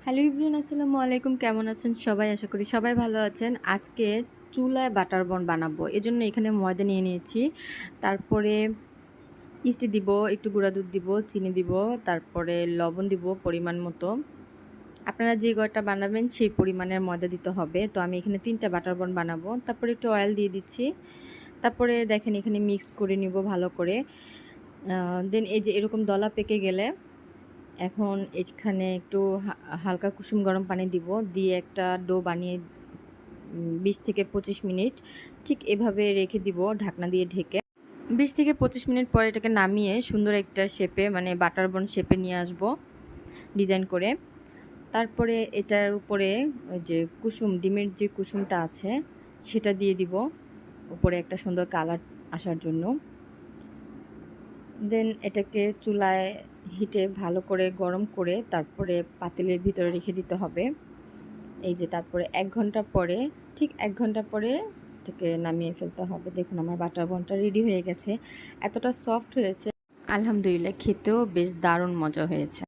Hello everyone, আসসালামু আলাইকুম। কেমন আছেন সবাই? আশা করি সবাই ভালো আছেন। আজকে চুলায় বাটার বন বানাবো, এজন্য এখানে ময়দা নিয়ে নিয়েছি। তারপরে ইস্টি দিব, একটু গুঁড়া দুধ দিব, চিনি দিব, তারপরে লবণ দিব পরিমাণ মতো। আপনারা যে কয়টা বানাবেন সেই পরিমাণের ময়দা দিতে হবে। তো আমি এখানে 3টা বাটার বন বানাবো। তারপরে একটু অয়েল দিয়ে দিচ্ছি। তারপরে দেখেন এখানে মিক্স করে নিব ভালো করে। দেন এই যে এরকম দলা পেকে গেলে এখন এখানে একটু হালকা কুসুম গরম পানি দিব, দিয়ে একটা ডো বানিয়ে 20 থেকে 25 মিনিট ঠিক এভাবে রেখে দিব ঢাকনা দিয়ে ঢেকে। 20 থেকে 25 মিনিট পরে এটাকে নামিয়ে সুন্দর একটা শেপে, মানে বাটার বন শেপে নিয়ে আসব ডিজাইন করে। তারপরে এটার উপরে ওই যে ডিমের যে কুসুমটা আছে সেটা দিয়ে দিব উপরে একটা সুন্দর কালার আসার জন্য। দেন এটাকে চুলায় হিটে ভালো করে গরম করে তারপরে পাতিলের ভিতরে রেখে দিতে হবে। এই যে তারপরে 1 ঘন্টা পরে, ঠিক 1 ঘন্টা পরে এটাকে নামিয়ে ফেলতে হবে। দেখুন আমার বাটার বনটা রেডি হয়ে গেছে। এতটা সফট হয়েছে, আলহামদুলিল্লাহ, খেতেও বেশ দারুণ মজা হয়েছে।